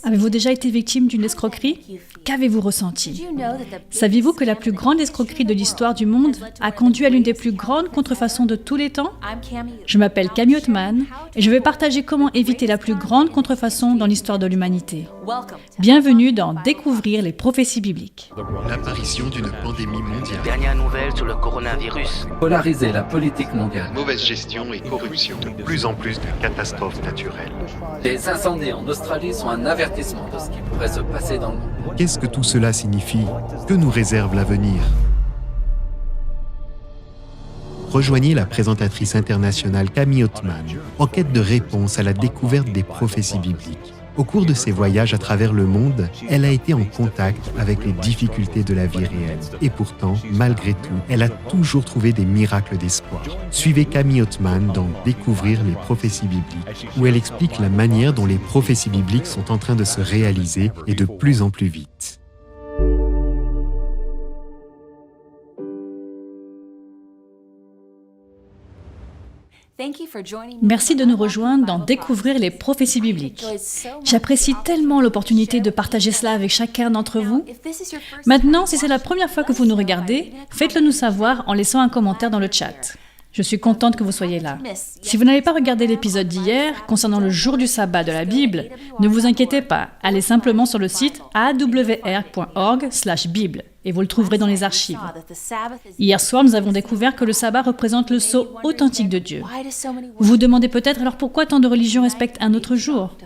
Avez-vous déjà été victime d'une escroquerie? Qu'avez-vous ressenti? Saviez-vous que la plus grande escroquerie de l'histoire du monde a conduit à l'une des plus grandes contrefaçons de tous les temps? Je m'appelle Camille Othman et je vais partager comment éviter la plus grande contrefaçon dans l'histoire de l'humanité. Bienvenue dans Découvrir les prophéties bibliques. L'apparition d'une pandémie mondiale. Dernière nouvelle sur le coronavirus. Polariser la politique mondiale. Mauvaise gestion et corruption. De plus en plus de catastrophes naturelles. Les incendies en Australie sont un avertissement de ce qui pourrait se passer dans le monde. Qu'est-ce que tout cela signifie? Que nous réserve l'avenir? Rejoignez la présentatrice internationale Camille Othman en quête de réponses à la découverte des prophéties bibliques. Au cours de ses voyages à travers le monde, elle a été en contact avec les difficultés de la vie réelle. Et pourtant, malgré tout, elle a toujours trouvé des miracles d'espoir. Suivez Camille Othman dans Découvrir les prophéties bibliques, où elle explique la manière dont les prophéties bibliques sont en train de se réaliser et de plus en plus vite. Merci de nous rejoindre dans Découvrir les prophéties bibliques. J'apprécie tellement l'opportunité de partager cela avec chacun d'entre vous. Maintenant, si c'est la première fois que vous nous regardez, faites-le nous savoir en laissant un commentaire dans le chat. Je suis contente que vous soyez là. Si vous n'avez pas regardé l'épisode d'hier concernant le jour du sabbat de la Bible, ne vous inquiétez pas, allez simplement sur le site awr.org/bible et vous le trouverez dans les archives. Hier soir, nous avons découvert que le sabbat représente le sceau authentique de Dieu. Vous vous demandez peut-être alors pourquoi tant de religions respectent un autre jour.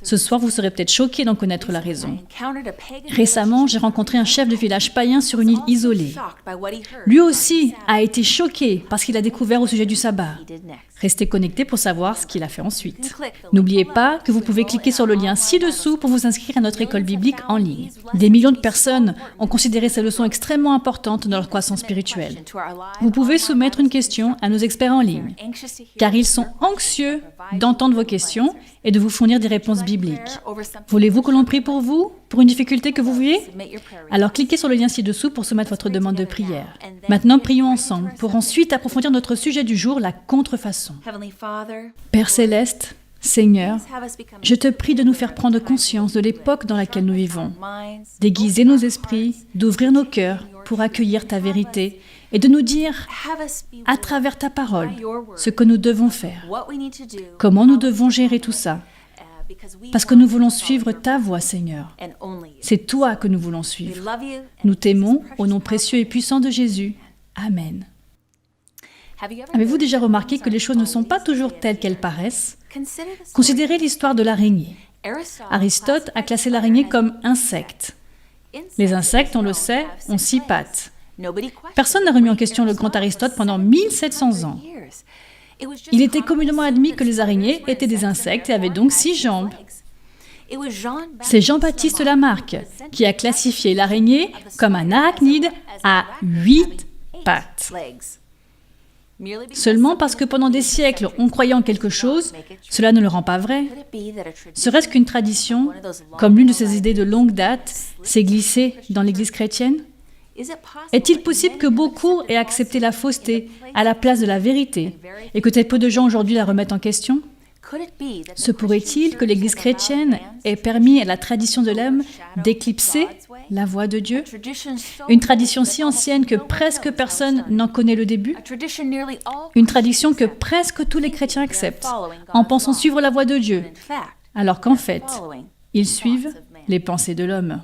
Ce soir, vous serez peut-être choqués d'en connaître la raison. Récemment, j'ai rencontré un chef de village païen sur une île isolée. Lui aussi a été choqué parce qu'il a découvert au sujet du sabbat. Restez connectés pour savoir ce qu'il a fait ensuite. N'oubliez pas que vous pouvez cliquer sur le lien ci-dessous pour vous inscrire à notre école biblique en ligne. Des millions de personnes ont considéré ces leçons extrêmement importantes dans leur croissance spirituelle. Vous pouvez soumettre une question à nos experts en ligne, car ils sont anxieux d'entendre vos questions et de vous fournir des réponses bibliques. Voulez-vous que l'on prie pour vous, pour une difficulté que vous vivez? Alors cliquez sur le lien ci-dessous pour soumettre votre demande de prière. Maintenant, prions ensemble pour ensuite approfondir notre sujet du jour, la contrefaçon. Père Céleste, Seigneur, je te prie de nous faire prendre conscience de l'époque dans laquelle nous vivons, d'aiguiser nos esprits, d'ouvrir nos cœurs pour accueillir ta vérité et de nous dire, à travers ta parole, ce que nous devons faire, comment nous devons gérer tout ça, parce que nous voulons suivre ta voie, Seigneur. C'est toi que nous voulons suivre. Nous t'aimons au nom précieux et puissant de Jésus. Amen. Avez-vous déjà remarqué que les choses ne sont pas toujours telles qu'elles paraissent? Considérez l'histoire de l'araignée. Aristote a classé l'araignée comme insecte. Les insectes, on le sait, ont 6 pattes. Personne n'a remis en question le grand Aristote pendant 1700 ans. Il était communément admis que les araignées étaient des insectes et avaient donc 6 jambes. C'est Jean-Baptiste Lamarck qui a classifié l'araignée comme un arachnide à 8 pattes. Seulement parce que pendant des siècles, on croyait en quelque chose, cela ne le rend pas vrai. Serait-ce qu'une tradition, comme l'une de ces idées de longue date, s'est glissée dans l'Église chrétienne? Est-il possible que beaucoup aient accepté la fausseté à la place de la vérité et que très peu de gens aujourd'hui la remettent en question? Se pourrait-il que l'Église chrétienne ait permis à la tradition de l'homme d'éclipser la voix de Dieu? Une tradition si ancienne que presque personne n'en connaît le début? Une tradition que presque tous les chrétiens acceptent, en pensant suivre la voix de Dieu, alors qu'en fait, ils suivent les pensées de l'homme.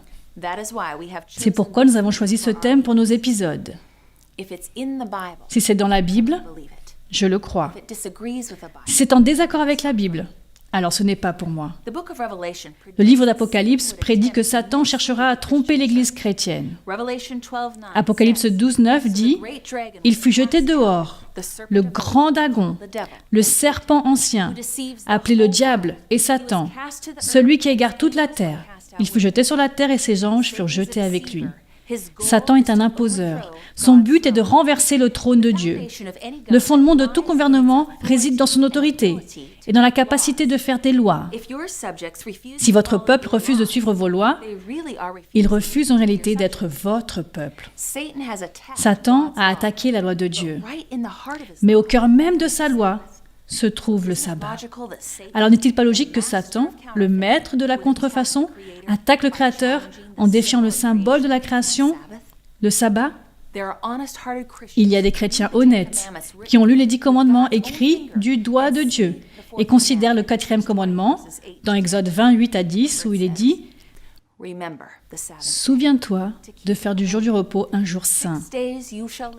C'est pourquoi nous avons choisi ce thème pour nos épisodes. Si c'est dans la Bible, je le crois. Si c'est en désaccord avec la Bible, alors ce n'est pas pour moi. Le livre d'Apocalypse prédit que Satan cherchera à tromper l'Église chrétienne. Apocalypse 12:9 dit « Il fut jeté dehors, le grand dragon, le serpent ancien, appelé le diable et Satan, celui qui égare toute la terre. Il fut jeté sur la terre et ses anges furent jetés avec lui. » Satan est un imposeur. Son but est de renverser le trône de Dieu. Le fondement de tout gouvernement réside dans son autorité et dans la capacité de faire des lois. Si votre peuple refuse de suivre vos lois, il refuse en réalité d'être votre peuple. Satan a attaqué la loi de Dieu. Mais au cœur même de sa loi, se trouve le sabbat. Alors n'est-il pas logique que Satan, le maître de la contrefaçon, attaque le Créateur en défiant le symbole de la création, le sabbat? Il y a des chrétiens honnêtes qui ont lu les 10 commandements écrits du doigt de Dieu et considèrent le 4e commandement, dans Exode 28 à 10, où il est dit « Souviens-toi de faire du jour du repos un jour saint.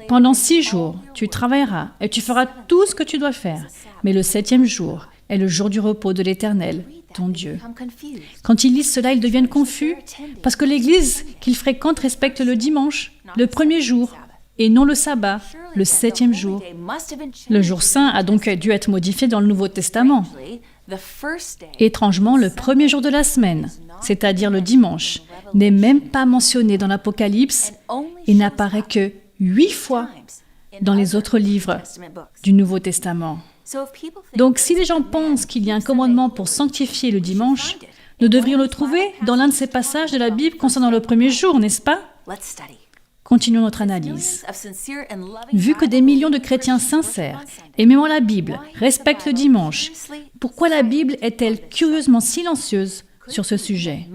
Pendant 6 jours, tu travailleras et tu feras tout ce que tu dois faire. Mais le 7e jour est le jour du repos de l'Éternel, ton Dieu. » Quand ils lisent cela, ils deviennent confus parce que l'Église qu'ils fréquentent respecte le dimanche, le 1er jour, et non le sabbat, le 7e jour. Le jour saint a donc dû être modifié dans le Nouveau Testament. Étrangement, le 1er jour de la semaine, c'est-à-dire le dimanche, n'est même pas mentionné dans l'Apocalypse et n'apparaît que 8 fois dans les autres livres du Nouveau Testament. Donc, si les gens pensent qu'il y a un commandement pour sanctifier le dimanche, nous devrions le trouver dans l'un de ces passages de la Bible concernant le 1er jour, n'est-ce pas? Continuons notre analyse. Vu que des millions de chrétiens sincères, aimant la Bible, respectent le dimanche, pourquoi la Bible est-elle curieusement silencieuse sur ce sujet?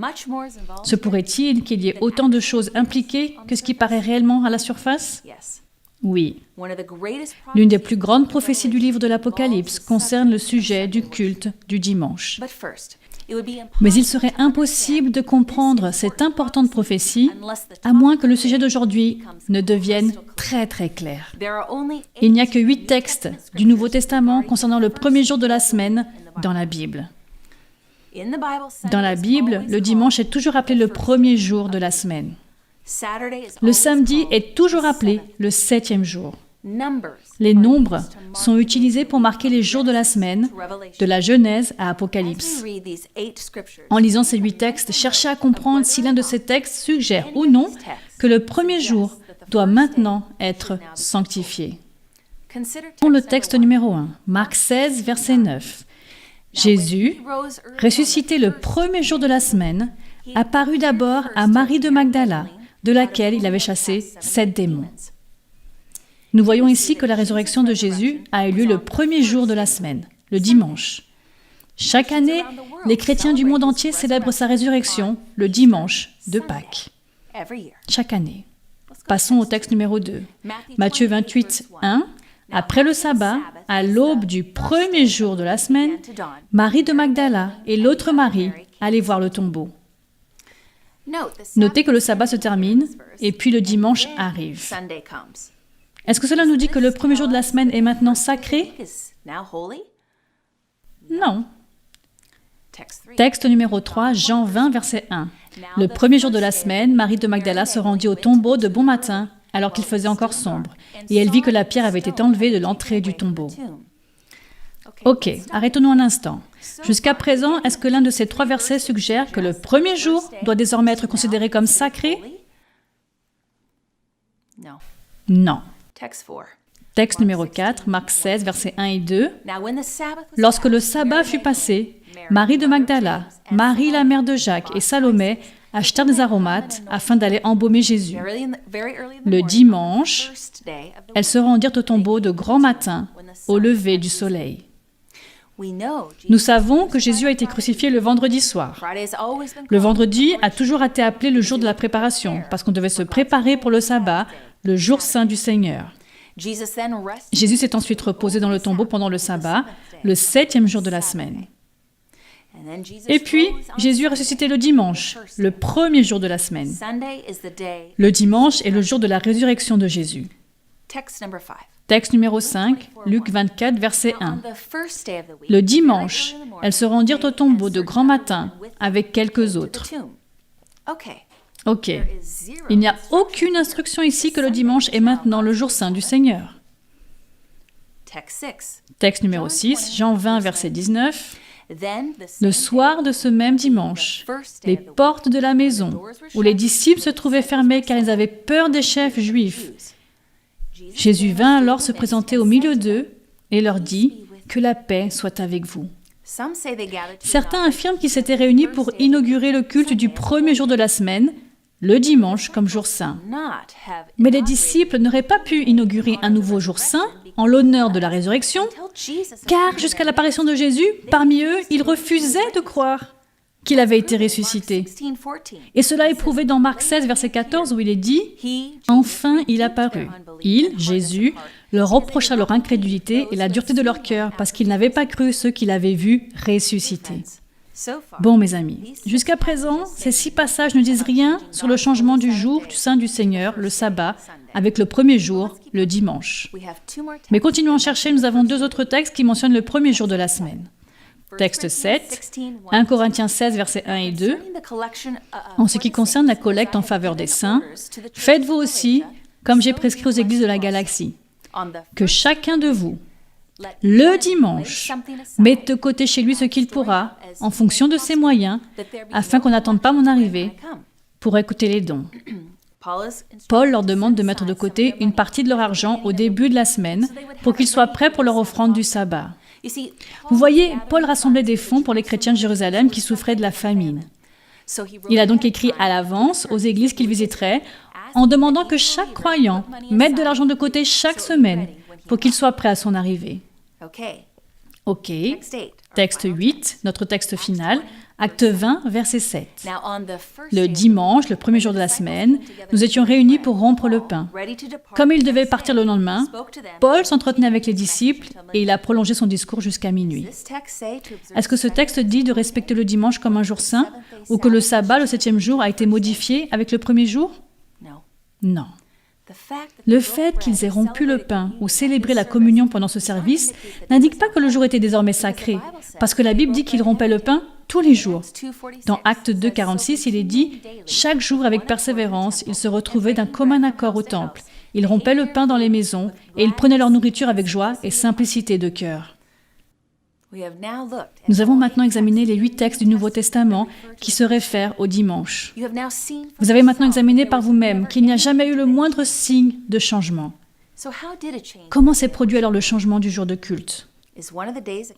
Se pourrait-il qu'il y ait autant de choses impliquées que ce qui paraît réellement à la surface? Oui. L'une des plus grandes prophéties du livre de l'Apocalypse concerne le sujet du culte du dimanche. Mais il serait impossible de comprendre cette importante prophétie à moins que le sujet d'aujourd'hui ne devienne très très clair. Il n'y a que 8 textes du Nouveau Testament concernant le 1er jour de la semaine dans la Bible. Dans la Bible, le dimanche est toujours appelé le 1er jour de la semaine. Le samedi est toujours appelé le 7e jour. Les nombres sont utilisés pour marquer les jours de la semaine, de la Genèse à Apocalypse. En lisant ces 8 textes, cherchez à comprendre si l'un de ces textes suggère ou non que le 1er jour doit maintenant être sanctifié. Pour le texte numéro 1, Marc 16, verset 9. Jésus, ressuscité le 1er jour de la semaine, apparut d'abord à Marie de Magdala, de laquelle il avait chassé 7 démons. Nous voyons ici que la résurrection de Jésus a eu lieu le 1er jour de la semaine, le dimanche. Chaque année, les chrétiens du monde entier célèbrent sa résurrection le dimanche de Pâques. Chaque année. Passons au texte numéro 2. Matthieu 28, 1. Après le sabbat, à l'aube du 1er jour de la semaine, Marie de Magdala et l'autre Marie allaient voir le tombeau. Notez que le sabbat se termine et puis le dimanche arrive. Est-ce que cela nous dit que le 1er jour de la semaine est maintenant sacré? Non. Texte numéro 3, Jean 20, verset 1. Le 1er jour de la semaine, Marie de Magdala se rendit au tombeau de bon matin, alors qu'il faisait encore sombre, et elle vit que la pierre avait été enlevée de l'entrée du tombeau. Ok, arrêtons-nous un instant. Jusqu'à présent, est-ce que l'un de ces 3 versets suggère que le 1er jour doit désormais être considéré comme sacré? Non. Texte numéro 4, Marc 16, versets 1 et 2. Lorsque le sabbat fut passé, Marie de Magdala, Marie la mère de Jacques et Salomé achetèrent des aromates afin d'aller embaumer Jésus. Le dimanche, elles se rendirent au tombeau de grand matin, au lever du soleil. Nous savons que Jésus a été crucifié le vendredi soir. Le vendredi a toujours été appelé le jour de la préparation, parce qu'on devait se préparer pour le sabbat, le jour saint du Seigneur. Jésus s'est ensuite reposé dans le tombeau pendant le sabbat, le 7e jour de la semaine. Et puis, Jésus est ressuscité le dimanche, le 1er jour de la semaine. Le dimanche est le jour de la résurrection de Jésus. Texte numéro 5, Luc 24, verset 1. Le dimanche, elles se rendirent au tombeau de grand matin avec quelques autres. Ok. Il n'y a aucune instruction ici que le dimanche est maintenant le jour saint du Seigneur. Texte numéro 6, Jean 20, verset 19. Le soir de ce même dimanche, les portes de la maison où les disciples se trouvaient fermées car ils avaient peur des chefs juifs. Jésus vint alors se présenter au milieu d'eux et leur dit « Que la paix soit avec vous ». Certains affirment qu'ils s'étaient réunis pour inaugurer le culte du 1er jour de la semaine, le dimanche comme jour saint. Mais les disciples n'auraient pas pu inaugurer un nouveau jour saint en l'honneur de la résurrection, car jusqu'à l'apparition de Jésus, parmi eux, ils refusaient de croire qu'il avait été ressuscité. Et cela est prouvé dans Marc 16, verset 14, où il est dit « Enfin, il apparut. Il, Jésus, leur reprocha leur incrédulité et la dureté de leur cœur, parce qu'ils n'avaient pas cru ceux qu'il avait vus ressusciter. » Bon, mes amis, jusqu'à présent, ces 6 passages ne disent rien sur le changement du jour du Saint du Seigneur, le sabbat, avec le premier jour, le dimanche. Mais continuons à chercher, nous avons 2 autres textes qui mentionnent le premier jour de la semaine. Texte 7, 1 Corinthiens 16, versets 1 et 2. En ce qui concerne la collecte en faveur des saints, faites-vous aussi, comme j'ai prescrit aux églises de la galaxie, que chacun de vous, le dimanche, mette de côté chez lui ce qu'il pourra, en fonction de ses moyens, afin qu'on n'attende pas mon arrivée, pour écouter les dons. Paul leur demande de mettre de côté une partie de leur argent au début de la semaine, pour qu'ils soient prêts pour leur offrande du sabbat. Vous voyez, Paul rassemblait des fonds pour les chrétiens de Jérusalem qui souffraient de la famine. Il a donc écrit à l'avance aux églises qu'il visiterait, en demandant que chaque croyant mette de l'argent de côté chaque semaine pour qu'il soit prêt à son arrivée. Ok. Texte 8, notre texte final, acte 20, verset 7. Le dimanche, le premier jour de la semaine, nous étions réunis pour rompre le pain. Comme il devait partir le lendemain, Paul s'entretenait avec les disciples et il a prolongé son discours jusqu'à minuit. Est-ce que ce texte dit de respecter le dimanche comme un jour saint ou que le sabbat, le 7e jour, a été modifié avec le premier jour? Non. Le fait qu'ils aient rompu le pain ou célébré la communion pendant ce service n'indique pas que le jour était désormais sacré, parce que la Bible dit qu'ils rompaient le pain tous les jours. Dans Acte 2, 46, il est dit « Chaque jour, avec persévérance, ils se retrouvaient d'un commun accord au temple. Ils rompaient le pain dans les maisons et ils prenaient leur nourriture avec joie et simplicité de cœur. » Nous avons maintenant examiné les 8 textes du Nouveau Testament qui se réfèrent au dimanche. Vous avez maintenant examiné par vous-même qu'il n'y a jamais eu le moindre signe de changement. Comment s'est produit alors le changement du jour de culte?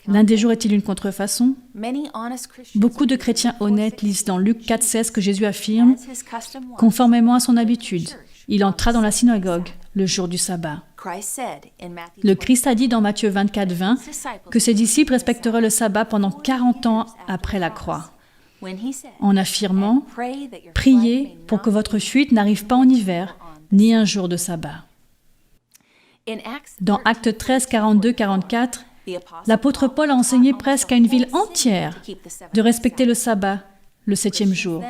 L'un des jours est-il une contrefaçon? Beaucoup de chrétiens honnêtes lisent dans Luc 4,16 que Jésus affirme « Conformément à son habitude, il entra dans la synagogue le jour du sabbat. » Le Christ a dit dans Matthieu 24:20 que ses disciples respecteraient le sabbat pendant 40 ans après la croix, en affirmant « Priez pour que votre fuite n'arrive pas en hiver, ni un jour de sabbat. » Dans Actes 13, 42-44, l'apôtre Paul a enseigné presque à une ville entière de respecter le sabbat, le 7e jour.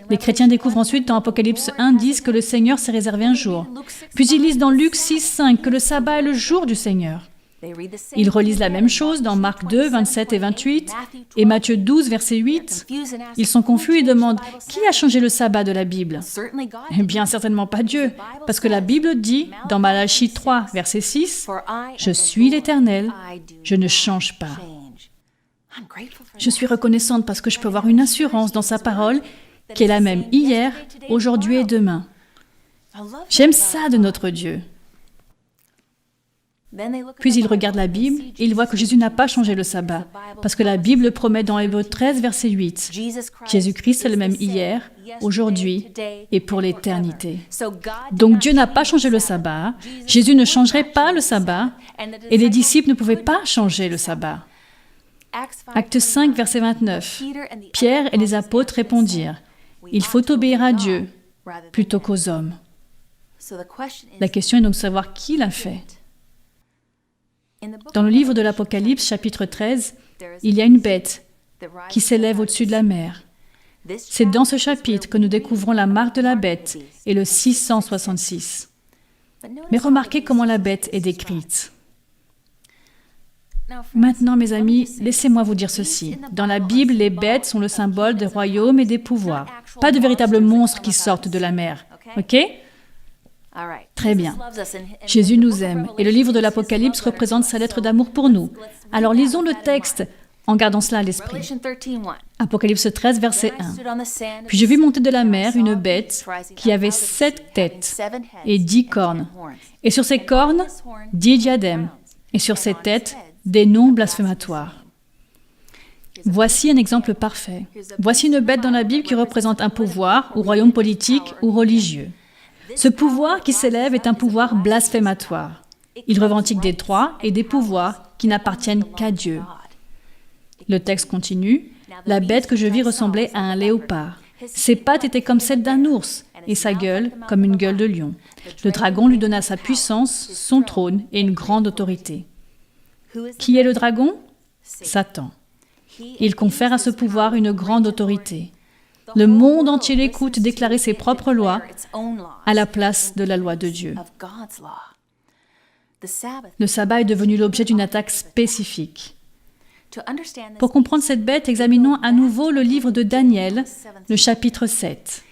Les chrétiens découvrent ensuite dans Apocalypse 1:10 que le Seigneur s'est réservé un jour. Puis ils lisent dans Luc 6:5 que le sabbat est le jour du Seigneur. Ils relisent la même chose dans Marc 2, 27 et 28 et Matthieu 12, verset 8. Ils sont confus et demandent « Qui a changé le sabbat de la Bible ?» Eh bien, certainement pas Dieu, parce que la Bible dit dans Malachie 3, verset 6 « Je suis l'Éternel, je ne change pas. » Je suis reconnaissante parce que je peux avoir une assurance dans sa parole qui est la même hier, aujourd'hui et demain. J'aime ça de notre Dieu. Puis ils regardent la Bible et ils voient que Jésus n'a pas changé le sabbat, parce que la Bible promet dans Hébreux 13, verset 8, Jésus-Christ est le même hier, aujourd'hui et pour l'éternité. Donc Dieu n'a pas changé le sabbat, Jésus ne changerait pas le sabbat, et les disciples ne pouvaient pas changer le sabbat. Acte 5, verset 29. Pierre et les apôtres répondirent « Il faut obéir à Dieu plutôt qu'aux hommes. » La question est donc de savoir qui l'a fait. Dans le livre de l'Apocalypse, chapitre 13, il y a une bête qui s'élève au-dessus de la mer. C'est dans ce chapitre que nous découvrons la marque de la bête et le 666. Mais remarquez comment la bête est décrite. Maintenant, mes amis, laissez-moi vous dire ceci. Dans la Bible, les bêtes sont le symbole des royaumes et des pouvoirs. Pas de véritables monstres qui sortent de la mer. OK? Très bien. Jésus nous aime et le livre de l'Apocalypse représente sa lettre d'amour pour nous. Alors lisons le texte en gardant cela à l'esprit. Apocalypse 13, verset 1. Puis je vis monter de la mer une bête qui avait 7 têtes et 10 cornes. Et sur ces cornes, 10 diadèmes. Et sur ses têtes, des noms blasphématoires. Voici un exemple parfait. Voici une bête dans la Bible qui représente un pouvoir ou royaume politique ou religieux. Ce pouvoir qui s'élève est un pouvoir blasphématoire. Il revendique des droits et des pouvoirs qui n'appartiennent qu'à Dieu. Le texte continue. La bête que je vis ressemblait à un léopard. Ses pattes étaient comme celles d'un ours et sa gueule comme une gueule de lion. Le dragon lui donna sa puissance, son trône et une grande autorité. Qui est le dragon? Satan. Il confère à ce pouvoir une grande autorité. Le monde entier l'écoute déclarer ses propres lois à la place de la loi de Dieu. Le sabbat est devenu l'objet d'une attaque spécifique. Pour comprendre cette bête, examinons à nouveau le livre de Daniel, le chapitre 7.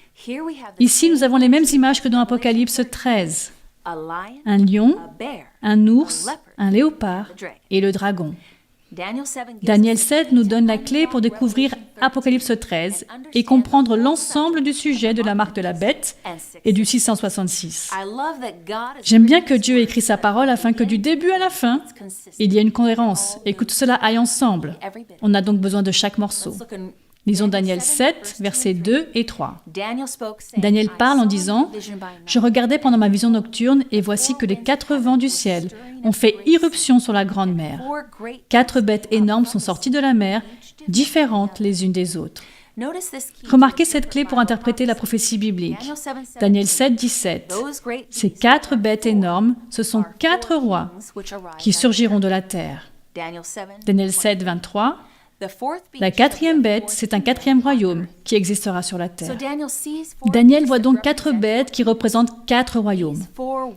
Ici, nous avons les mêmes images que dans Apocalypse 13. Un lion, un ours, un léopard et le dragon. Daniel 7 nous donne la clé pour découvrir Apocalypse 13 et comprendre l'ensemble du sujet de la marque de la bête et du 666. J'aime bien que Dieu ait écrit sa parole afin que du début à la fin, il y ait une cohérence et que tout cela aille ensemble. On a donc besoin de chaque morceau. Lisons Daniel 7, versets 2 et 3. Daniel parle en disant « Je regardais pendant ma vision nocturne et voici que les 4 vents du ciel ont fait irruption sur la grande mer. 4 bêtes énormes sont sorties de la mer, différentes les unes des autres. » Remarquez cette clé pour interpréter la prophétie biblique. Daniel 7, 17. Ces 4 bêtes énormes, ce sont 4 rois qui surgiront de la terre. Daniel 7, 23. La 4e bête, c'est un 4e royaume qui existera sur la terre. Daniel voit donc 4 bêtes qui représentent 4 royaumes.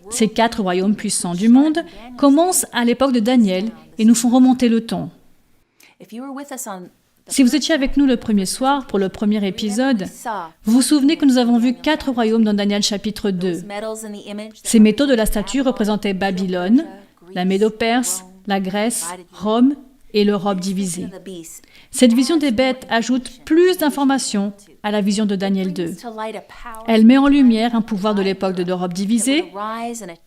Ces 4 royaumes puissants du monde commencent à l'époque de Daniel et nous font remonter le ton. Si vous étiez avec nous le premier soir pour le premier épisode, vous vous souvenez que nous avons vu 4 royaumes dans Daniel chapitre 2. Ces métaux de la statue représentaient Babylone, la Médo-Perse, la Grèce, Rome et l'Europe divisée. Cette vision des bêtes ajoute plus d'informations à la vision de Daniel 2. Elle met en lumière un pouvoir de l'époque de l'Europe divisée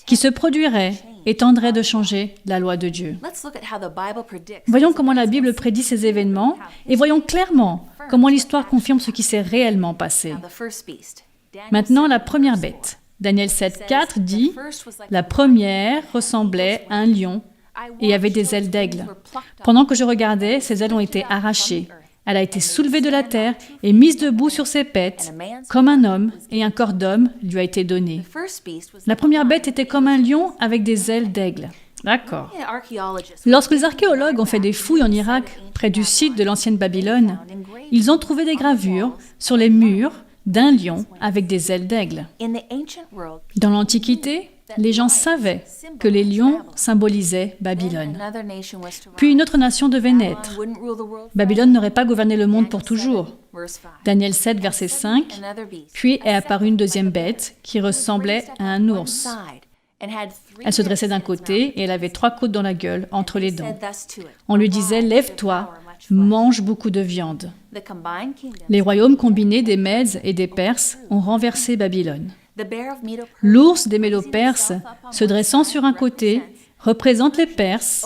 qui se produirait et tendrait de changer la loi de Dieu. Voyons comment la Bible prédit ces événements et voyons clairement comment l'histoire confirme ce qui s'est réellement passé. Maintenant, la première bête. Daniel 7,4 dit « La première ressemblait à un lion et avait des ailes d'aigle. Pendant que je regardais, ses ailes ont été arrachées. Elle a été soulevée de la terre et mise debout sur ses pattes, comme un homme, et un corps d'homme lui a été donné. » La première bête était comme un lion avec des ailes d'aigle. D'accord. Lorsque les archéologues ont fait des fouilles en Irak, près du site de l'ancienne Babylone, ils ont trouvé des gravures sur les murs d'un lion avec des ailes d'aigle. Dans l'Antiquité, les gens savaient que les lions symbolisaient Babylone. Puis une autre nation devait naître. Babylone n'aurait pas gouverné le monde pour toujours. Daniel 7, verset 5. Puis est apparue une deuxième bête qui ressemblait à un ours. Elle se dressait d'un côté et elle avait 3 côtes dans la gueule, entre les dents. On lui disait « Lève-toi, mange beaucoup de viande ». Les royaumes combinés des Mèdes et des Perses ont renversé Babylone. L'ours des Médo-Perses, se dressant sur un côté, représente les Perses,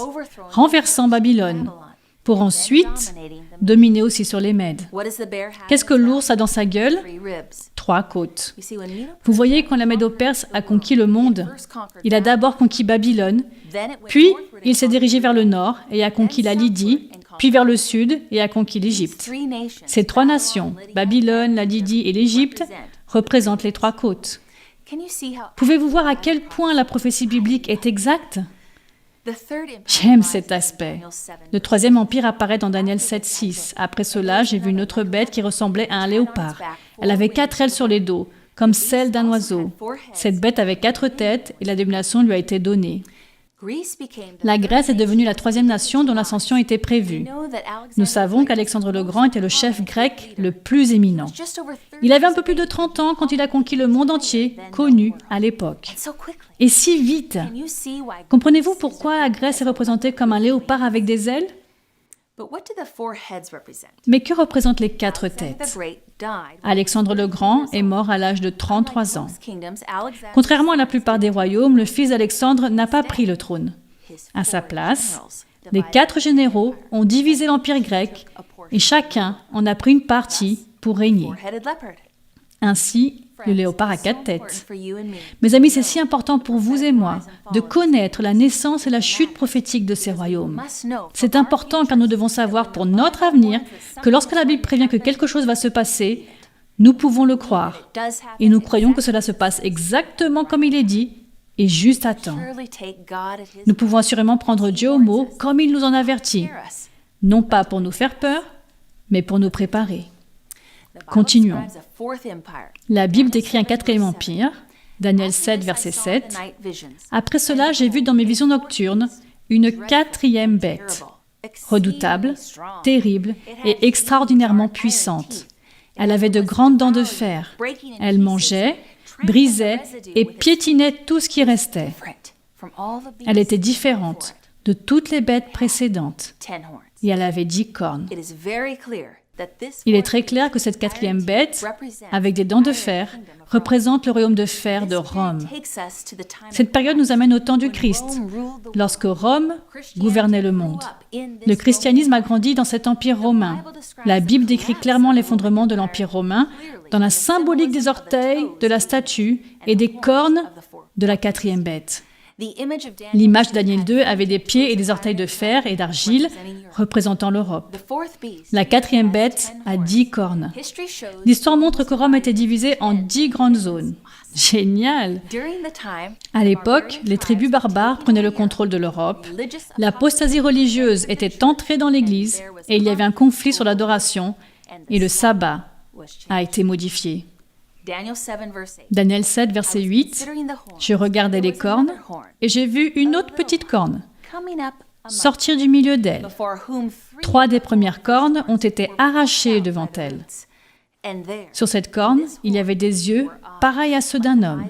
renversant Babylone, pour ensuite dominer aussi sur les Mèdes. Qu'est-ce que l'ours a dans sa gueule? 3 côtes. Vous voyez, quand la Médo-Perse a conquis le monde, il a d'abord conquis Babylone, puis il s'est dirigé vers le nord et a conquis la Lydie, puis vers le sud et a conquis l'Égypte. Ces 3 nations, Babylone, la Lydie et l'Égypte, représentent les 3 côtes. Pouvez-vous voir à quel point la prophétie biblique est exacte? J'aime cet aspect. Le 3e empire apparaît dans Daniel 7,6. Après cela, j'ai vu une autre bête qui ressemblait à un léopard. Elle avait 4 ailes sur les dos, comme celles d'un oiseau. Cette bête avait 4 têtes et la domination lui a été donnée. La Grèce est devenue la 3e nation dont l'ascension était prévue. Nous savons qu'Alexandre le Grand était le chef grec le plus éminent. Il avait un peu plus de 30 ans quand il a conquis le monde entier, connu à l'époque. Et si vite! Comprenez-vous pourquoi la Grèce est représentée comme un léopard avec des ailes? Mais que représentent les 4 têtes? Alexandre le Grand est mort à l'âge de 33 ans. Contrairement à la plupart des royaumes, le fils d'Alexandre n'a pas pris le trône. À sa place, les 4 généraux ont divisé l'empire grec et chacun en a pris une partie pour régner. Ainsi, le léopard a 4 têtes. Mes amis, c'est si important pour vous et moi de connaître la naissance et la chute prophétique de ces royaumes. C'est important car nous devons savoir pour notre avenir que lorsque la Bible prévient que quelque chose va se passer, nous pouvons le croire. Et nous croyons que cela se passe exactement comme il est dit et juste à temps. Nous pouvons assurément prendre Dieu au mot comme il nous en avertit, non pas pour nous faire peur, mais pour nous préparer. Continuons. La Bible décrit un 4e empire, Daniel 7, verset 7. Après cela, j'ai vu dans mes visions nocturnes une 4e bête, redoutable, terrible et extraordinairement puissante. Elle avait de grandes dents de fer. Elle mangeait, brisait et piétinait tout ce qui restait. Elle était différente de toutes les bêtes précédentes et elle avait 10 cornes. Il est très clair que cette 4e bête, avec des dents de fer, représente le royaume de fer de Rome. Cette période nous amène au temps du Christ, lorsque Rome gouvernait le monde. Le christianisme a grandi dans cet empire romain. La Bible décrit clairement l'effondrement de l'empire romain dans la symbolique des orteils de la statue et des cornes de la 4e bête. L'image de Daniel 2 avait des pieds et des orteils de fer et d'argile représentant l'Europe. La 4e bête a 10 cornes. L'histoire montre que Rome était divisée en 10 grandes zones. Génial! À l'époque, les tribus barbares prenaient le contrôle de l'Europe. L'apostasie religieuse était entrée dans l'Église et il y avait un conflit sur l'adoration et le sabbat a été modifié. Daniel 7, verset 8, « Je regardais les cornes, et j'ai vu une autre petite corne sortir du milieu d'elle. 3 des premières cornes ont été arrachées devant elle. Sur cette corne, il y avait des yeux pareils à ceux d'un homme,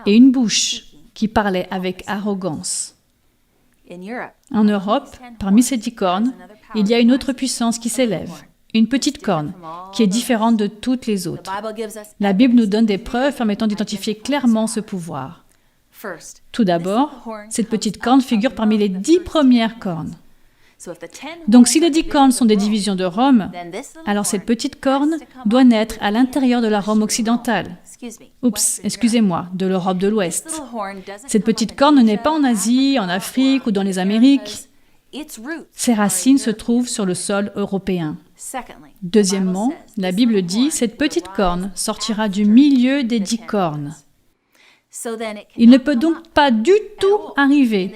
et une bouche qui parlait avec arrogance. » En Europe, parmi ces 10 cornes, il y a une autre puissance qui s'élève. Une petite corne, qui est différente de toutes les autres. La Bible nous donne des preuves permettant d'identifier clairement ce pouvoir. Tout d'abord, cette petite corne figure parmi les 10 premières cornes. Donc si les 10 cornes sont des divisions de Rome, alors cette petite corne doit naître à l'intérieur de la Rome occidentale. Oups, excusez-moi, de l'Europe de l'Ouest. Cette petite corne ne naît pas en Asie, en Afrique ou dans les Amériques. Ses racines se trouvent sur le sol européen. Deuxièmement, la Bible dit « Cette petite corne sortira du milieu des 10 cornes ». Il ne peut donc pas du tout arriver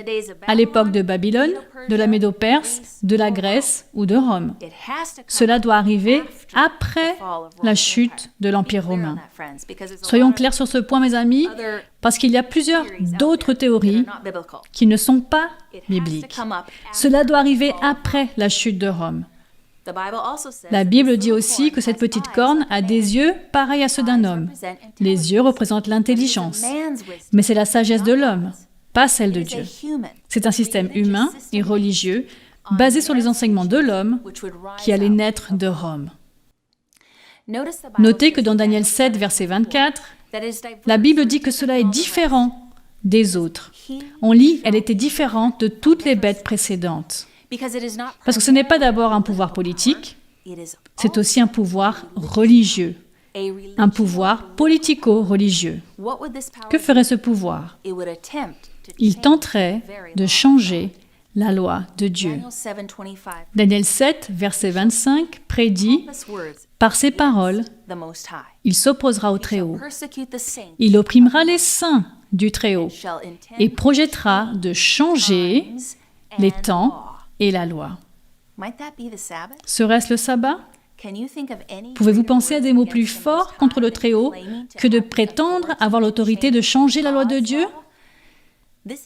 à l'époque de Babylone, de la Médo-Perse, de la Grèce ou de Rome. Cela doit arriver après la chute de l'Empire romain. Soyons clairs sur ce point, mes amis, parce qu'il y a plusieurs d'autres théories qui ne sont pas bibliques. Cela doit arriver après la chute de Rome. La Bible dit aussi que cette petite corne a des yeux pareils à ceux d'un homme. Les yeux représentent l'intelligence, mais c'est la sagesse de l'homme, pas celle de Dieu. C'est un système humain et religieux basé sur les enseignements de l'homme qui allait naître de Rome. Notez que dans Daniel 7, verset 24, la Bible dit que cela est différent des autres. On lit « Elle était différente de toutes les bêtes précédentes ». Parce que ce n'est pas d'abord un pouvoir politique, c'est aussi un pouvoir religieux, un pouvoir politico-religieux. Que ferait ce pouvoir? Il tenterait de changer la loi de Dieu. Daniel 7, verset 25, prédit « Par ses paroles, il s'opposera au Très-Haut. Il opprimera les saints du Très-Haut et projettera de changer les temps et la loi. » Serait-ce le sabbat? Pouvez-vous penser à des mots plus forts contre le Très-Haut que de prétendre avoir l'autorité de changer la loi de Dieu?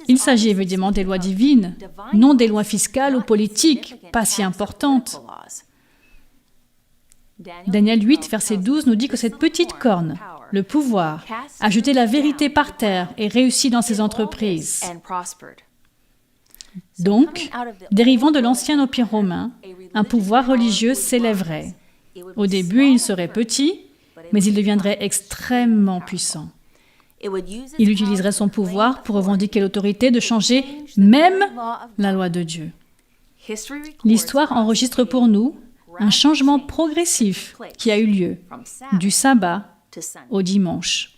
Il s'agit évidemment des lois divines, non des lois fiscales ou politiques, pas si importantes. Daniel 8, verset 12 nous dit que cette petite corne, le pouvoir, a jeté la vérité par terre et réussi dans ses entreprises. Donc, dérivant de l'ancien empire romain, un pouvoir religieux s'élèverait. Au début, il serait petit, mais il deviendrait extrêmement puissant. Il utiliserait son pouvoir pour revendiquer l'autorité de changer même la loi de Dieu. L'histoire enregistre pour nous un changement progressif qui a eu lieu du sabbat au dimanche.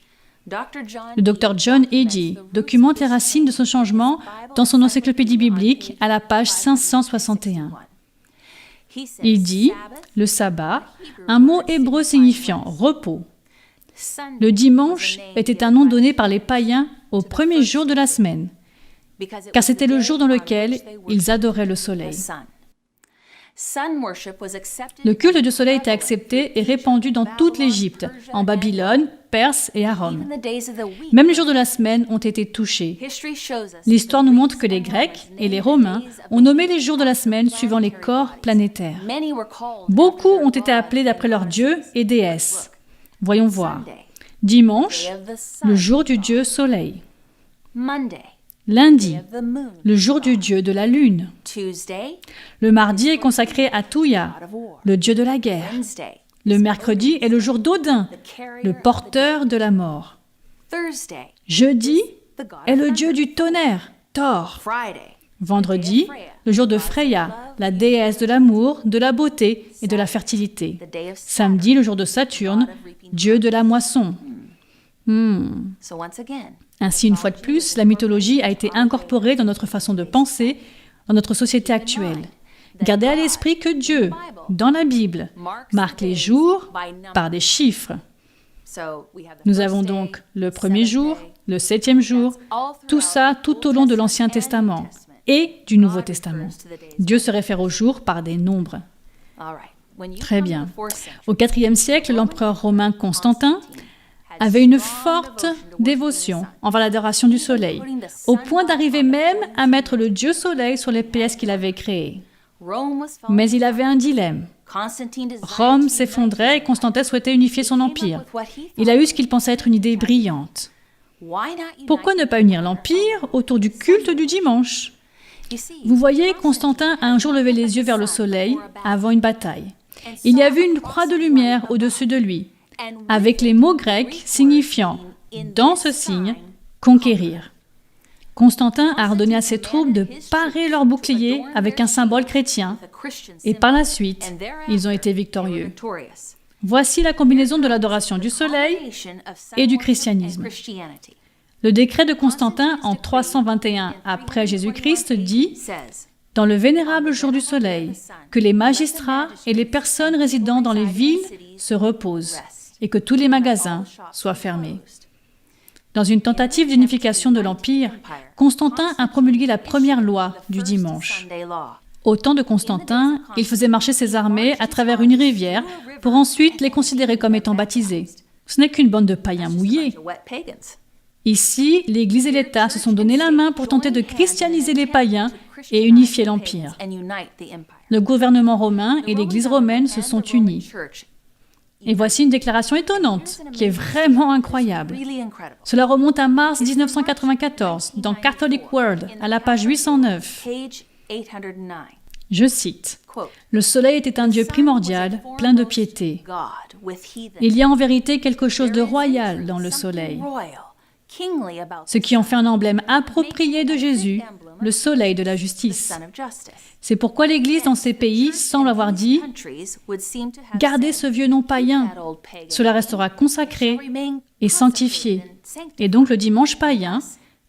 Le Dr John Eadie documente les racines de ce changement dans son encyclopédie biblique à la page 561. Il dit « Le sabbat, un mot hébreu signifiant « repos ». Le dimanche était un nom donné par les païens au premier jour de la semaine, car c'était le jour dans lequel ils adoraient le soleil. Le culte du soleil était accepté et répandu dans toute l'Égypte, en Babylone, Perse et à Rome. Même les jours de la semaine ont été touchés. L'histoire nous montre que les Grecs et les Romains ont nommé les jours de la semaine suivant les corps planétaires. Beaucoup ont été appelés d'après leurs dieux et déesses. Voyons voir. Dimanche, le jour du dieu soleil. Lundi, le jour du dieu de la lune. Le mardi est consacré à Touya, le dieu de la guerre. Le mercredi est le jour d'Odin, le porteur de la mort. Jeudi est le dieu du tonnerre, Thor. Vendredi, le jour de Freya, la déesse de l'amour, de la beauté et de la fertilité. Samedi, le jour de Saturne, dieu de la moisson. Ainsi, une fois de plus, la mythologie a été incorporée dans notre façon de penser, dans notre société actuelle. Gardez à l'esprit que Dieu, dans la Bible, marque les jours par des chiffres. Nous avons donc le premier jour, le 7e jour, tout ça tout au long de l'Ancien Testament et du Nouveau Testament. Dieu se réfère aux jours par des nombres. Très bien. Au IVe siècle, l'empereur romain Constantin avait une forte dévotion envers l'adoration du soleil, au point d'arriver même à mettre le dieu soleil sur les pièces qu'il avait créées. Mais il avait un dilemme. Rome s'effondrait et Constantin souhaitait unifier son empire. Il a eu ce qu'il pensait être une idée brillante. Pourquoi ne pas unir l'empire autour du culte du dimanche? Vous voyez, Constantin a un jour levé les yeux vers le soleil avant une bataille. Il y a vu une croix de lumière au-dessus de lui, avec les mots grecs signifiant « dans ce signe, conquérir ». Constantin a ordonné à ses troupes de parer leurs boucliers avec un symbole chrétien, et par la suite, ils ont été victorieux. Voici la combinaison de l'adoration du soleil et du christianisme. Le décret de Constantin en 321 après Jésus-Christ dit « Dans le vénérable jour du soleil, que les magistrats et les personnes résidant dans les villes se reposent et que tous les magasins soient fermés. » Dans une tentative d'unification de l'Empire, Constantin a promulgué la première loi du dimanche. Au temps de Constantin, il faisait marcher ses armées à travers une rivière pour ensuite les considérer comme étant baptisés. Ce n'est qu'une bande de païens mouillés. Ici, l'Église et l'État se sont donné la main pour tenter de christianiser les païens et unifier l'Empire. Le gouvernement romain et l'Église romaine se sont unis. Et voici une déclaration étonnante, qui est vraiment incroyable. Cela remonte à mars 1994, dans Catholic World, à la page 809. Je cite, « Le soleil était un Dieu primordial, plein de piété. Il y a en vérité quelque chose de royal dans le soleil, ce qui en fait un emblème approprié de Jésus, le soleil de la justice. C'est pourquoi l'Église dans ces pays semble avoir dit « Gardez ce vieux nom païen, cela restera consacré et sanctifié. » Et donc le dimanche païen,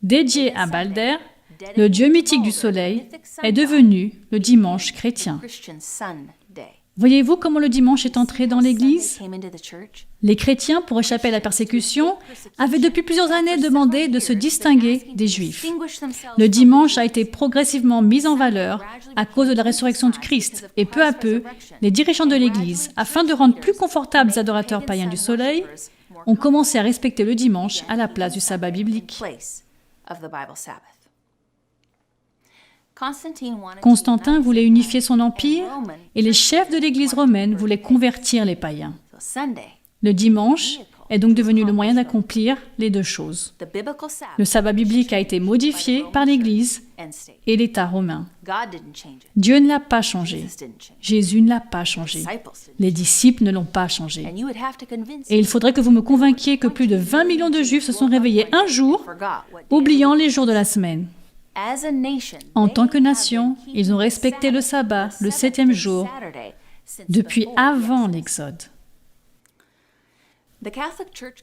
dédié à Balder, le dieu mythique du soleil, est devenu le dimanche chrétien. Voyez-vous comment le dimanche est entré dans l'Église? Les chrétiens, pour échapper à la persécution, avaient depuis plusieurs années demandé de se distinguer des Juifs. Le dimanche a été progressivement mis en valeur à cause de la résurrection du Christ, et peu à peu, les dirigeants de l'Église, afin de rendre plus confortables les adorateurs païens du soleil, ont commencé à respecter le dimanche à la place du sabbat biblique. Constantin voulait unifier son empire et les chefs de l'Église romaine voulaient convertir les païens. Le dimanche est donc devenu le moyen d'accomplir les deux choses. Le sabbat biblique a été modifié par l'Église et l'État romain. Dieu ne l'a pas changé. Jésus ne l'a pas changé. Les disciples ne l'ont pas changé. Et il faudrait que vous me convainquiez que plus de 20 millions de Juifs se sont réveillés un jour, oubliant les jours de la semaine. En tant que nation, ils ont respecté le sabbat, le 7e jour, depuis avant l'Exode.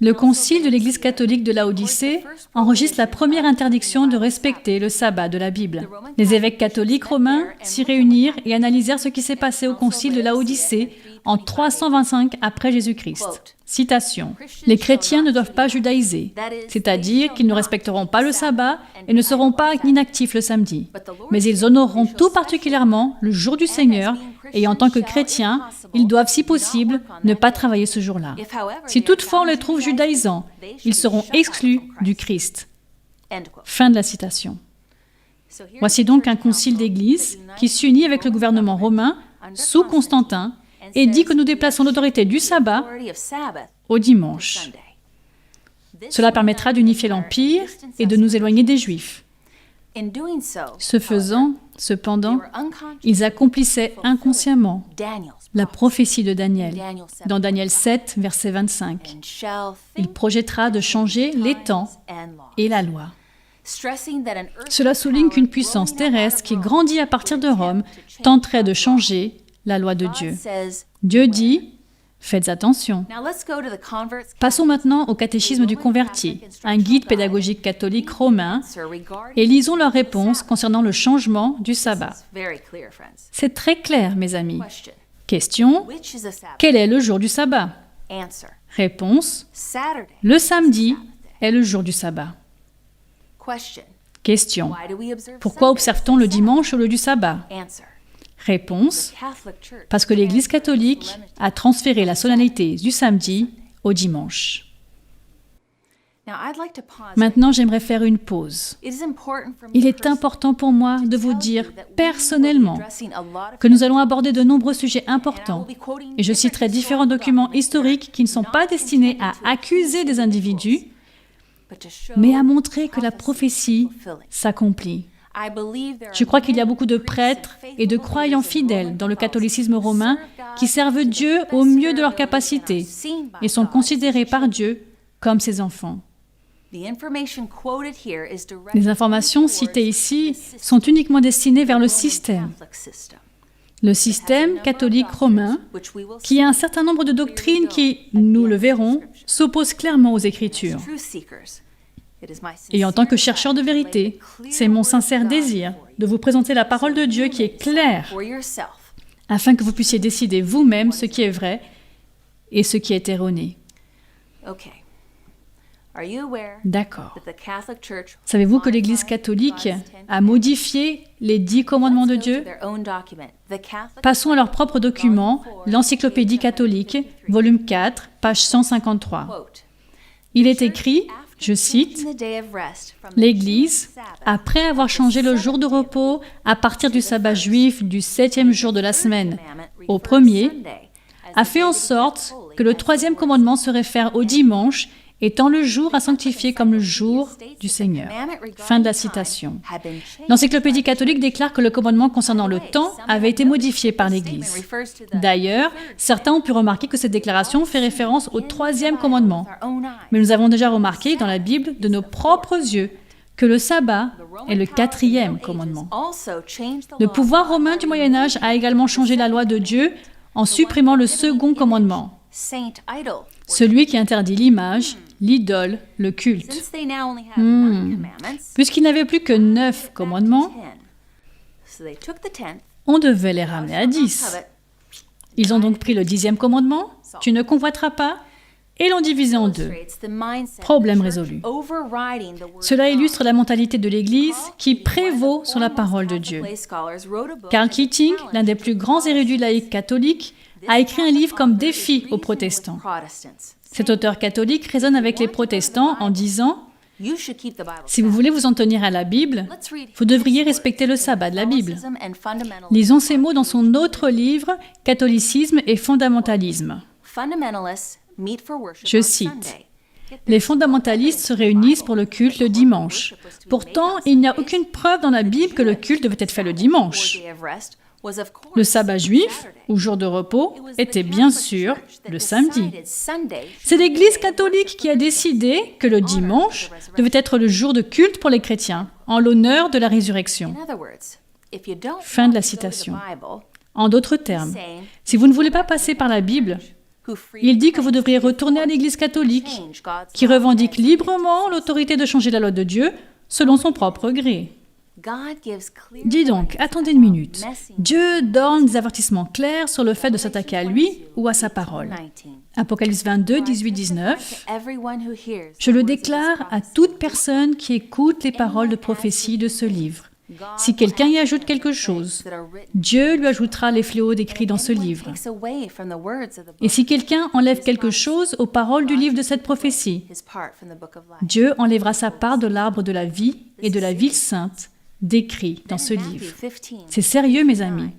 Le Concile de l'Église catholique de Laodicée enregistre la première interdiction de respecter le sabbat de la Bible. Les évêques catholiques romains s'y réunirent et analysèrent ce qui s'est passé au Concile de Laodicée en 325 après Jésus-Christ. Citation. « Les chrétiens ne doivent pas judaïser, c'est-à-dire qu'ils ne respecteront pas le sabbat et ne seront pas inactifs le samedi, mais ils honoreront tout particulièrement le jour du Seigneur et en tant que chrétiens, ils doivent, si possible, ne pas travailler ce jour-là. Si toutefois on les trouve judaïsants, ils seront exclus du Christ. » Fin de la citation. Voici donc un concile d'Église qui s'unit avec le gouvernement romain sous Constantin et dit que nous déplaçons l'autorité du sabbat au dimanche. Cela permettra d'unifier l'Empire et de nous éloigner des Juifs. Ce faisant, cependant, ils accomplissaient inconsciemment la prophétie de Daniel, dans Daniel 7, verset 25. Il projettera de changer les temps et la loi. Cela souligne qu'une puissance terrestre qui grandit à partir de Rome tenterait de changer la loi de Dieu. Dieu dit, faites attention. Passons maintenant au catéchisme du converti, un guide pédagogique catholique romain, et lisons leur réponse concernant le changement du sabbat. C'est très clair, mes amis. Question, quel est le jour du sabbat? Réponse, le samedi est le jour du sabbat. Question, pourquoi observe-t-on le dimanche au lieu du sabbat? Réponse, parce que l'Église catholique a transféré la solennité du samedi au dimanche. Maintenant, j'aimerais faire une pause. Il est important pour moi de vous dire personnellement que nous allons aborder de nombreux sujets importants et je citerai différents documents historiques qui ne sont pas destinés à accuser des individus, mais à montrer que la prophétie s'accomplit. Je crois qu'il y a beaucoup de prêtres et de croyants fidèles dans le catholicisme romain qui servent Dieu au mieux de leur capacité et sont considérés par Dieu comme ses enfants. Les informations citées ici sont uniquement destinées vers le système catholique romain, qui a un certain nombre de doctrines qui, nous le verrons, s'opposent clairement aux Écritures. Et en tant que chercheur de vérité, c'est mon sincère désir de vous présenter la parole de Dieu qui est claire, afin que vous puissiez décider vous-même ce qui est vrai et ce qui est erroné. D'accord. Savez-vous que l'Église catholique a modifié les 10 commandements de Dieu? Passons à leur propre document, l'Encyclopédie catholique, volume 4, page 153. Il est écrit, je cite, « L'Église, après avoir changé le jour de repos à partir du sabbat juif du 7e jour de la semaine au 1er, a fait en sorte que le 3e commandement se réfère au dimanche étant le jour à sanctifier comme le jour du Seigneur. » Fin de la citation. L'Encyclopédie catholique déclare que le commandement concernant le temps avait été modifié par l'Église. D'ailleurs, certains ont pu remarquer que cette déclaration fait référence au 3e commandement. Mais nous avons déjà remarqué dans la Bible de nos propres yeux que le sabbat est le 4e commandement. Le pouvoir romain du Moyen-Âge a également changé la loi de Dieu en supprimant le 2e commandement, celui qui interdit l'image, l'idole, le culte. Puisqu'il n'avait plus que 9 commandements, on devait les ramener à 10. Ils ont donc pris le 10e commandement, « Tu ne convoiteras pas », et l'ont divisé en 2. Problème résolu. Cela illustre la mentalité de l'Église qui prévaut sur la parole de Dieu. Karl Keating, l'un des plus grands érudits laïcs catholiques, a écrit un livre comme défi aux protestants. Cet auteur catholique raisonne avec les protestants en disant « Si vous voulez vous en tenir à la Bible, vous devriez respecter le sabbat de la Bible. » Lisons ces mots dans son autre livre « Catholicisme et fondamentalisme ». Je cite « Les fondamentalistes se réunissent pour le culte le dimanche. Pourtant, il n'y a aucune preuve dans la Bible que le culte devait être fait le dimanche. Le sabbat juif, ou jour de repos, était bien sûr le samedi. C'est l'Église catholique qui a décidé que le dimanche devait être le jour de culte pour les chrétiens, en l'honneur de la résurrection. » Fin de la citation. En d'autres termes, si vous ne voulez pas passer par la Bible, il dit que vous devriez retourner à l'Église catholique, qui revendique librement l'autorité de changer la loi de Dieu selon son propre gré. Dis donc, attendez une minute. Dieu donne des avertissements clairs sur le fait de s'attaquer à lui ou à sa parole. Apocalypse 22, 18, 19. Je le déclare à toute personne qui écoute les paroles de prophétie de ce livre. Si quelqu'un y ajoute quelque chose, Dieu lui ajoutera les fléaux décrits dans ce livre. Et si quelqu'un enlève quelque chose aux paroles du livre de cette prophétie, Dieu enlèvera sa part de l'arbre de la vie et de la ville sainte décrit dans ce livre. C'est sérieux, mes amis.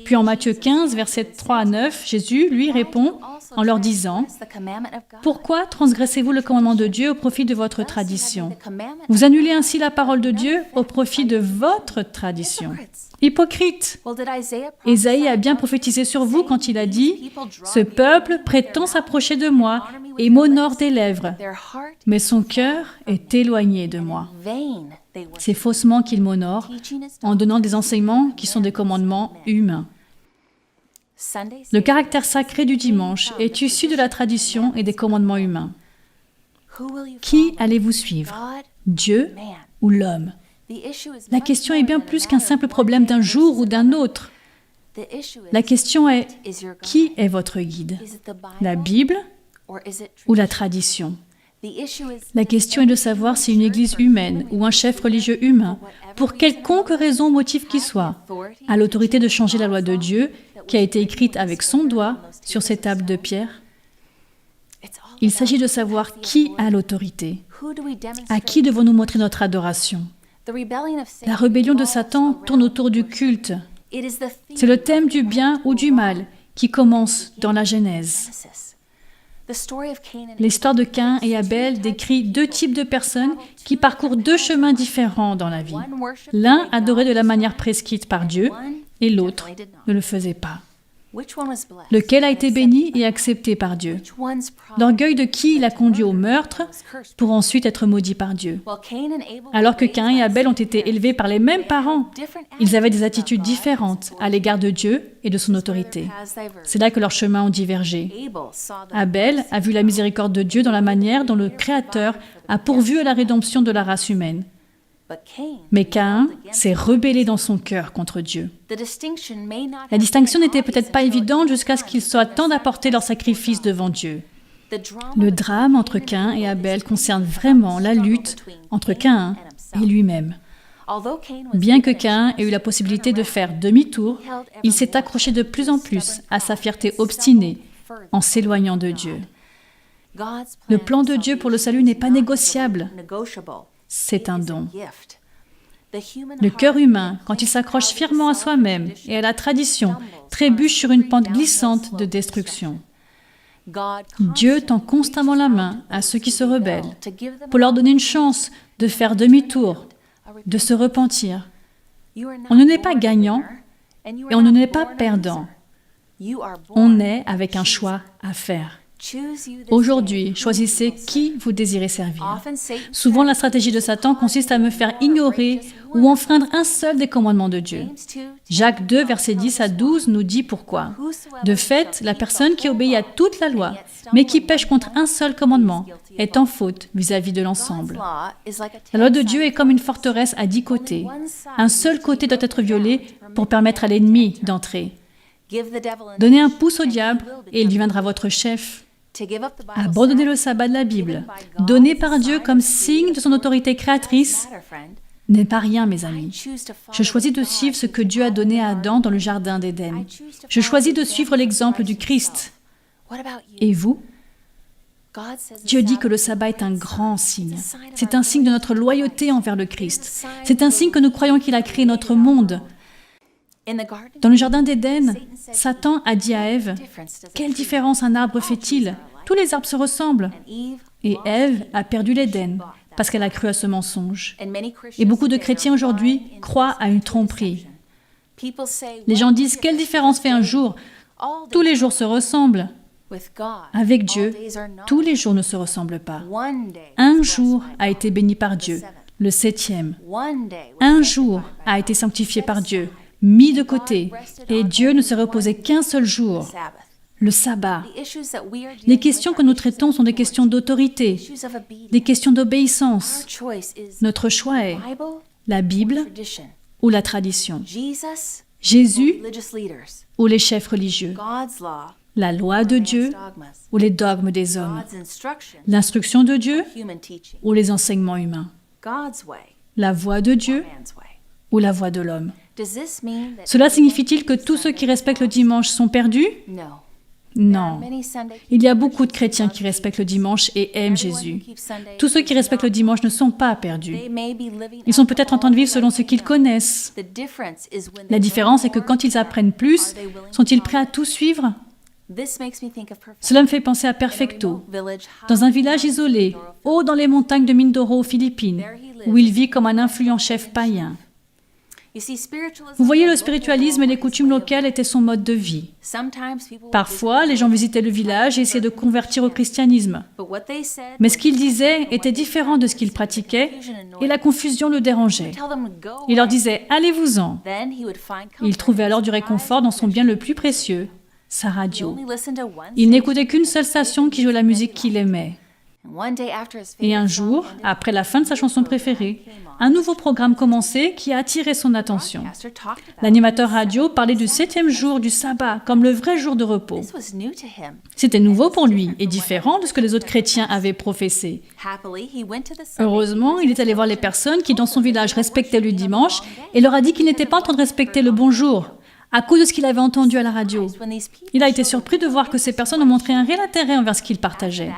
Puis en Matthieu 15, versets 3 à 9, Jésus, lui, répond en leur disant « Pourquoi transgressez-vous le commandement de Dieu au profit de votre tradition? Vous annulez ainsi la parole de Dieu au profit de votre tradition. Hypocrite! Ésaïe a bien prophétisé sur vous quand il a dit « Ce peuple prétend s'approcher de moi et m'honore des lèvres, mais son cœur est éloigné de moi. » C'est faussement qu'il m'honore en donnant des enseignements qui sont des commandements humains. Le caractère sacré du dimanche est issu de la tradition et des commandements humains. Qui allez-vous suivre, Dieu ou l'homme? La question est bien plus qu'un simple problème d'un jour ou d'un autre. La question est, qui est votre guide? La Bible ou la tradition? La question est de savoir si une église humaine ou un chef religieux humain, pour quelconque raison ou motif qu'il soit, a l'autorité de changer la loi de Dieu qui a été écrite avec son doigt sur ces tables de pierre. Il s'agit de savoir qui a l'autorité. À qui devons-nous montrer notre adoration? La rébellion de Satan tourne autour du culte. C'est le thème du bien ou du mal qui commence dans la Genèse. L'histoire de Caïn et Abel décrit deux types de personnes qui parcourent deux chemins différents dans la vie. L'un adorait de la manière prescrite par Dieu et l'autre ne le faisait pas. Lequel a été béni et accepté par Dieu? L'orgueil de qui l'a conduit au meurtre pour ensuite être maudit par Dieu? Alors que Caïn et Abel ont été élevés par les mêmes parents, ils avaient des attitudes différentes à l'égard de Dieu et de son autorité. C'est là que leurs chemins ont divergé. Abel a vu la miséricorde de Dieu dans la manière dont le Créateur a pourvu à la rédemption de la race humaine. Mais Caïn s'est rebellé dans son cœur contre Dieu. La distinction n'était peut-être pas évidente jusqu'à ce qu'il soit temps d'apporter leur sacrifice devant Dieu. Le drame entre Caïn et Abel concerne vraiment la lutte entre Caïn et lui-même. Bien que Caïn ait eu la possibilité de faire demi-tour, il s'est accroché de plus en plus à sa fierté obstinée en s'éloignant de Dieu. Le plan de Dieu pour le salut n'est pas négociable. C'est un don. Le cœur humain, quand il s'accroche fièrement à soi-même et à la tradition, trébuche sur une pente glissante de destruction. Dieu tend constamment la main à ceux qui se rebellent pour leur donner une chance de faire demi-tour, de se repentir. On ne naît pas gagnant et on ne naît pas perdant. On naît avec un choix à faire. Aujourd'hui, choisissez qui vous désirez servir. Souvent, la stratégie de Satan consiste à me faire ignorer ou enfreindre un seul des commandements de Dieu. Jacques 2, versets 10 à 12 nous dit pourquoi. De fait, la personne qui obéit à toute la loi, mais qui pêche contre un seul commandement, est en faute vis-à-vis de l'ensemble. La loi de Dieu est comme une forteresse à 10 côtés. Un seul côté doit être violé pour permettre à l'ennemi d'entrer. Donnez un pouce au diable et il deviendra votre chef. Abandonner le sabbat de la Bible, donné par Dieu comme signe de son autorité créatrice, n'est pas rien, mes amis. Je choisis de suivre ce que Dieu a donné à Adam dans le jardin d'Éden. Je choisis de suivre l'exemple du Christ. Et vous? Dieu dit que le sabbat est un grand signe. C'est un signe de notre loyauté envers le Christ. C'est un signe que nous croyons qu'il a créé notre monde. Dans le jardin d'Éden, Satan a dit à Ève, « Quelle différence un arbre fait-il? Tous les arbres se ressemblent. » Et Ève a perdu l'Éden parce qu'elle a cru à ce mensonge. Et beaucoup de chrétiens aujourd'hui croient à une tromperie. Les gens disent, « Quelle différence fait un jour? Tous les jours se ressemblent. » Avec Dieu, tous les jours ne se ressemblent pas. Un jour a été béni par Dieu, le 7e. Un jour a été sanctifié par Dieu, mis de côté, et Dieu ne se reposait qu'un seul jour, le sabbat. Les questions que nous traitons sont des questions d'autorité, des questions d'obéissance. Notre choix est la Bible ou la tradition, Jésus ou les chefs religieux, la loi de Dieu ou les dogmes des hommes, l'instruction de Dieu ou les enseignements humains, la voie de Dieu ou la voie de l'homme. Cela signifie-t-il que tous ceux qui respectent le dimanche sont perdus? Non. Il y a beaucoup de chrétiens qui respectent le dimanche et aiment Jésus. Tous ceux qui respectent le dimanche ne sont pas perdus. Ils sont peut-être en train de vivre selon ce qu'ils connaissent. La différence est que quand ils apprennent plus, sont-ils prêts à tout suivre? Cela me fait penser à Perfecto, dans un village isolé, haut dans les montagnes de Mindoro aux Philippines, où il vit comme un influent chef païen. Vous voyez, le spiritualisme et les coutumes locales étaient son mode de vie. Parfois, les gens visitaient le village et essayaient de convertir au christianisme. Mais ce qu'ils disaient était différent de ce qu'ils pratiquaient et la confusion le dérangeait. Il leur disait « Allez-vous-en ». Il trouvait alors du réconfort dans son bien le plus précieux, sa radio. Il n'écoutait qu'une seule station qui jouait la musique qu'il aimait. Et un jour, après la fin de sa chanson préférée, un nouveau programme commençait qui a attiré son attention. L'animateur radio parlait du 7e jour du sabbat comme le vrai jour de repos. C'était nouveau pour lui et différent de ce que les autres chrétiens avaient professé. Heureusement, il est allé voir les personnes qui dans son village respectaient le dimanche et leur a dit qu'il n'était pas en train de respecter le bon jour, à cause de ce qu'il avait entendu à la radio. Il a été surpris de voir que ces personnes ont montré un réel intérêt envers ce qu'il partageait.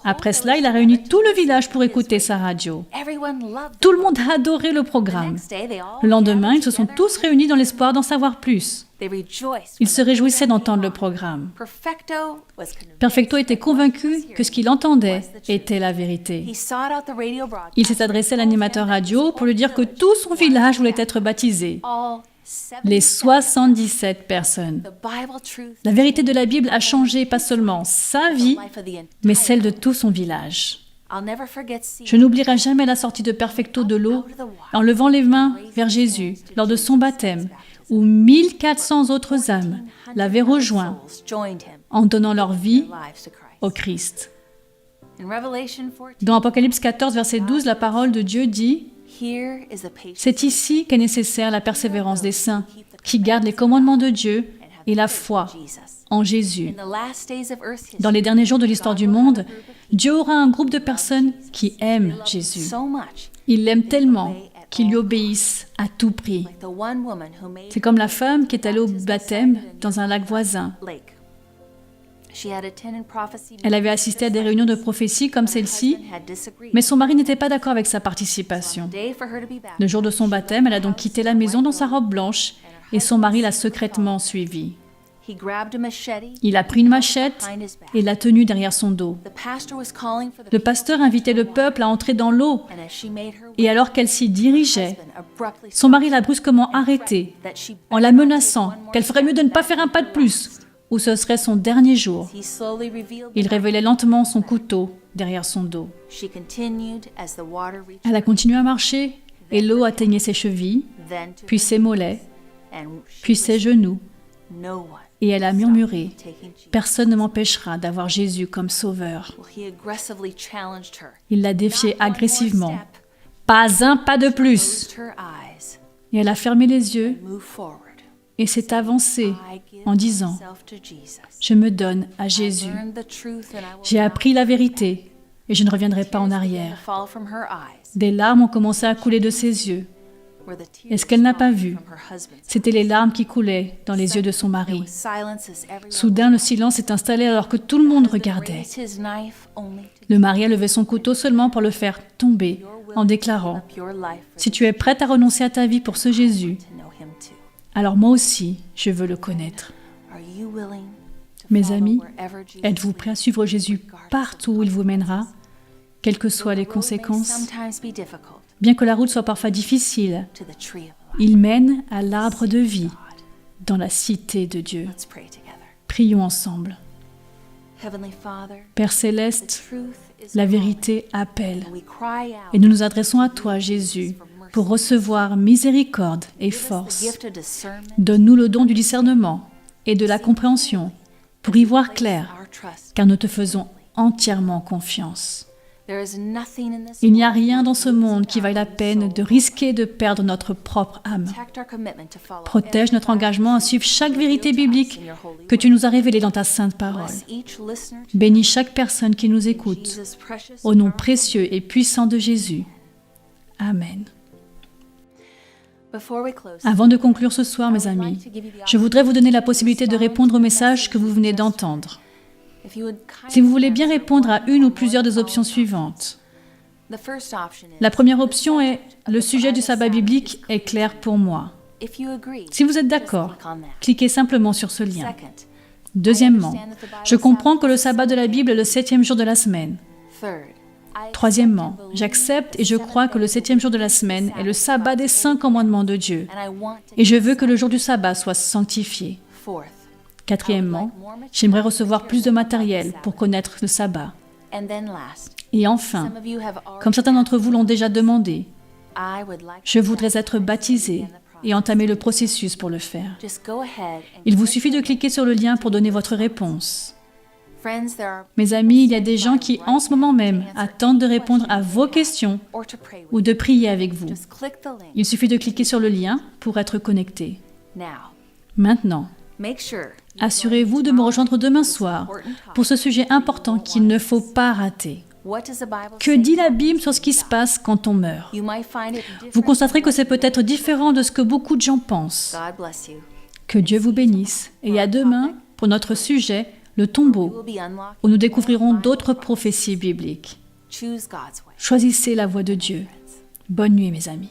Après cela, il a réuni tout le village pour écouter sa radio. Tout le monde a adoré le programme. Le lendemain, ils se sont tous réunis dans l'espoir d'en savoir plus. Ils se réjouissaient d'entendre le programme. Perfecto était convaincu que ce qu'il entendait était la vérité. Il s'est adressé à l'animateur radio pour lui dire que tout son village voulait être baptisé. Les 77 personnes. La vérité de la Bible a changé pas seulement sa vie, mais celle de tout son village. Je n'oublierai jamais la sortie de Perfecto de l'eau en levant les mains vers Jésus lors de son baptême, où 1400 autres âmes l'avaient rejoint en donnant leur vie au Christ. Dans Apocalypse 14, verset 12, la parole de Dieu dit: c'est ici qu'est nécessaire la persévérance des saints, qui gardent les commandements de Dieu et la foi en Jésus. Dans les derniers jours de l'histoire du monde, Dieu aura un groupe de personnes qui aiment Jésus. Ils l'aiment tellement qu'ils lui obéissent à tout prix. C'est comme la femme qui est allée au baptême dans un lac voisin. Elle avait assisté à des réunions de prophétie comme celle-ci, mais son mari n'était pas d'accord avec sa participation. Le jour de son baptême, elle a donc quitté la maison dans sa robe blanche et son mari l'a secrètement suivie. Il a pris une machette et l'a tenue derrière son dos. Le pasteur invitait le peuple à entrer dans l'eau et alors qu'elle s'y dirigeait, son mari l'a brusquement arrêtée en la menaçant qu'elle ferait mieux de ne pas faire un pas de plus, ou ce serait son dernier jour. Il révélait lentement son couteau derrière son dos. Elle a continué à marcher et l'eau atteignait ses chevilles, puis ses mollets, puis ses genoux. Et elle a murmuré: « Personne ne m'empêchera d'avoir Jésus comme sauveur. » Il l'a défiée agressivement. Pas un pas de plus. Et elle a fermé les yeux et s'est avancée en disant: « Je me donne à Jésus. J'ai appris la vérité et je ne reviendrai pas en arrière. » Des larmes ont commencé à couler de ses yeux. Et ce qu'elle n'a pas vu, c'était les larmes qui coulaient dans les yeux de son mari. Soudain, le silence s'est installé alors que tout le monde regardait. Le mari a levé son couteau seulement pour le faire tomber en déclarant: « Si tu es prête à renoncer à ta vie pour ce Jésus, alors moi aussi, je veux le connaître. » Mes amis, êtes-vous prêts à suivre Jésus partout où il vous mènera, quelles que soient les conséquences? Bien que la route soit parfois difficile, il mène à l'arbre de vie, dans la cité de Dieu. Prions ensemble. Père céleste, la vérité appelle. Et nous nous adressons à toi, Jésus, pour recevoir miséricorde et force. Donne-nous le don du discernement et de la compréhension pour y voir clair, car nous te faisons entièrement confiance. Il n'y a rien dans ce monde qui vaille la peine de risquer de perdre notre propre âme. Protège notre engagement à suivre chaque vérité biblique que tu nous as révélée dans ta sainte parole. Bénis chaque personne qui nous écoute. Au nom précieux et puissant de Jésus. Amen. Avant de conclure ce soir, mes amis, je voudrais vous donner la possibilité de répondre au message que vous venez d'entendre. Si vous voulez bien répondre à une ou plusieurs des options suivantes. La première option est « Le sujet du sabbat biblique est clair pour moi ». Si vous êtes d'accord, cliquez simplement sur ce lien. Deuxièmement, je comprends que le sabbat de la Bible est le 7e jour de la semaine. Troisièmement, j'accepte et je crois que le 7e jour de la semaine est le sabbat des 5 commandements de Dieu. Et je veux que le jour du sabbat soit sanctifié. Quatrièmement, j'aimerais recevoir plus de matériel pour connaître le sabbat. Et enfin, comme certains d'entre vous l'ont déjà demandé, je voudrais être baptisé et entamer le processus pour le faire. Il vous suffit de cliquer sur le lien pour donner votre réponse. Mes amis, il y a des gens qui, en ce moment même, attendent de répondre à vos questions ou de prier avec vous. Il suffit de cliquer sur le lien pour être connecté. Maintenant, assurez-vous de me rejoindre demain soir pour ce sujet important qu'il ne faut pas rater. Que dit la Bible sur ce qui se passe quand on meurt? Vous constaterez que c'est peut-être différent de ce que beaucoup de gens pensent. Que Dieu vous bénisse et à demain pour notre sujet, le tombeau, où nous découvrirons d'autres prophéties bibliques. Choisissez la voie de Dieu. Bonne nuit, mes amis.